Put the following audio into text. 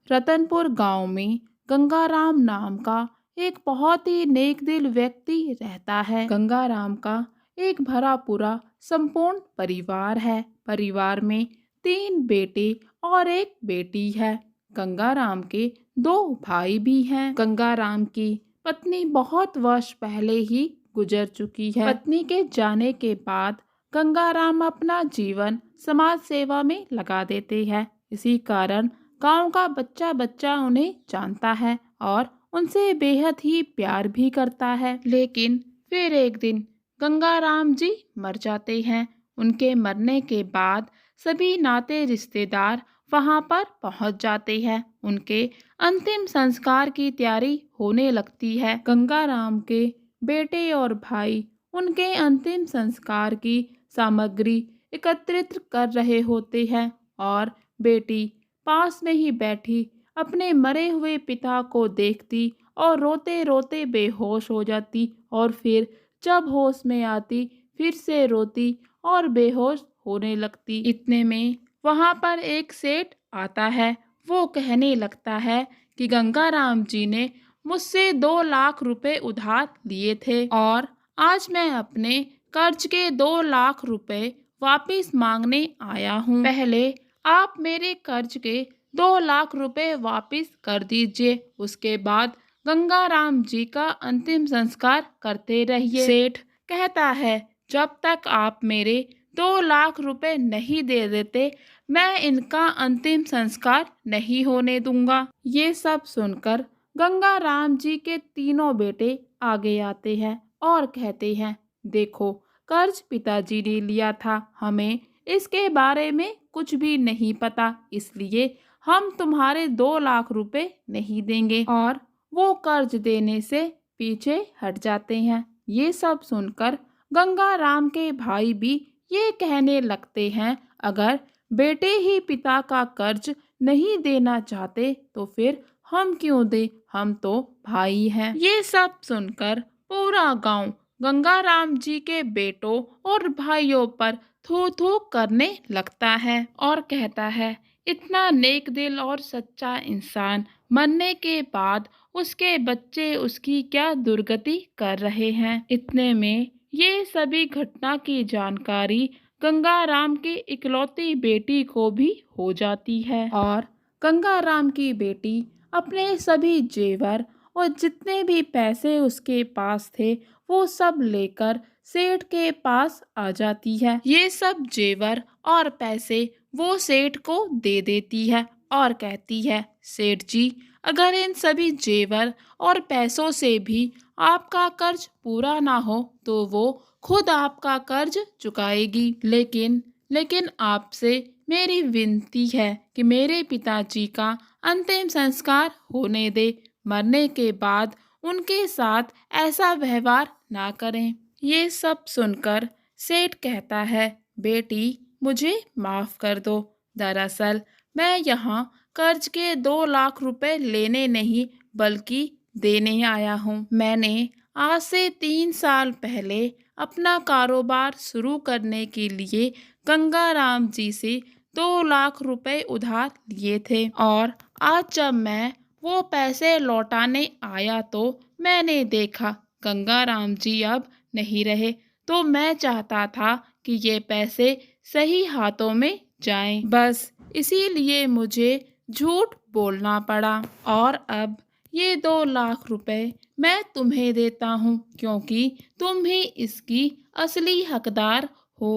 रतनपुर गांव में गंगाराम नाम का एक बहुत ही नेक दिल व्यक्ति रहता है। गंगाराम का एक भरा पूरा संपूर्ण परिवार है। परिवार में 3 बेटे और एक बेटी है। गंगाराम के 2 भाई भी हैं। गंगाराम की पत्नी बहुत वर्ष पहले ही गुजर चुकी है। पत्नी के जाने के बाद गंगाराम अपना जीवन समाज सेवा में लगा देते हैं। इसी कारण गांव का बच्चा बच्चा उन्हें जानता है और उनसे बेहद ही प्यार भी करता है। लेकिन फिर एक दिन गंगाराम जी मर जाते हैं। उनके मरने के बाद सभी नाते रिश्तेदार वहां पर पहुंच जाते हैं। उनके अंतिम संस्कार की तैयारी होने लगती है। गंगाराम के बेटे और भाई उनके अंतिम संस्कार की सामग्री एकत्रित कर रहे होते हैं और बेटी पास में ही बैठी अपने मरे हुए पिता को देखती और रोते रोते बेहोश हो जाती और फिर जब होश में आती फिर से रोती और बेहोश होने लगती। इतने में वहां पर एक सेठ आता है। वो कहने लगता है कि गंगाराम जी ने मुझसे 2 लाख रुपए उधार लिए थे और आज मैं अपने कर्ज के 2 लाख रुपए वापस मांगने आया हूँ। पहले आप मेरे कर्ज के 2 लाख रुपए वापस कर दीजिए। उसके बाद गंगाराम जी का अंतिम संस्कार करते रहिए। सेठ कहता है, जब तक आप मेरे 2 लाख रुपए नहीं दे देते मैं इनका अंतिम संस्कार नहीं होने दूंगा। ये सब सुनकर गंगाराम जी के तीनों बेटे आगे आते हैं और कहते हैं, देखो कर्ज पिताजी ने लिया था, हमें इसके बारे में कुछ भी नहीं पता, इसलिए हम तुम्हारे 2 लाख रुपए नहीं देंगे। और वो कर्ज देने से पीछे हट जाते हैं। ये सब सुनकर गंगाराम के भाई भी ये कहने लगते हैं, अगर बेटे ही पिता का कर्ज नहीं देना चाहते तो फिर हम क्यों दे, हम तो भाई हैं। ये सब सुनकर पूरा गांव गंगाराम जी के बेटों और भाइयों पर थू थू करने लगता है और कहता है, इतना नेक दिल और सच्चा इंसान मरने के बाद उसके बच्चे उसकी क्या दुर्गति कर रहे हैं। इतने में ये सभी घटना की जानकारी गंगाराम की इकलौती बेटी को भी हो जाती है और गंगाराम की बेटी अपने सभी जेवर और जितने भी पैसे उसके पास थे वो सब लेकर सेठ के पास आ जाती है। ये सब जेवर और पैसे वो सेठ को दे देती है और कहती है, सेठ जी अगर इन सभी जेवर और पैसों से भी आपका कर्ज पूरा ना हो तो वो खुद आपका कर्ज चुकाएगी। लेकिन आपसे मेरी विनती है कि मेरे पिताजी का अंतिम संस्कार होने दे। मरने के बाद उनके साथ ऐसा व्यवहार ना करें। ये सब सुनकर सेठ कहता है, बेटी मुझे माफ कर दो। दरअसल मैं यहाँ कर्ज के 2 लाख रुपए लेने नहीं बल्कि देने आया हूँ। मैंने आज से 3 साल पहले अपना कारोबार शुरू करने के लिए गंगाराम जी से 2 लाख रुपए उधार लिए थे और आज जब मैं वो पैसे लौटाने आया तो मैंने देखा गंगाराम जी अब नहीं रहे, तो मैं चाहता था कि ये पैसे सही हाथों में जाएं। बस इसीलिए मुझे झूठ बोलना पड़ा और अब ये 2 लाख रुपए मैं तुम्हें देता हूँ क्योंकि तुम ही इसकी असली हकदार हो।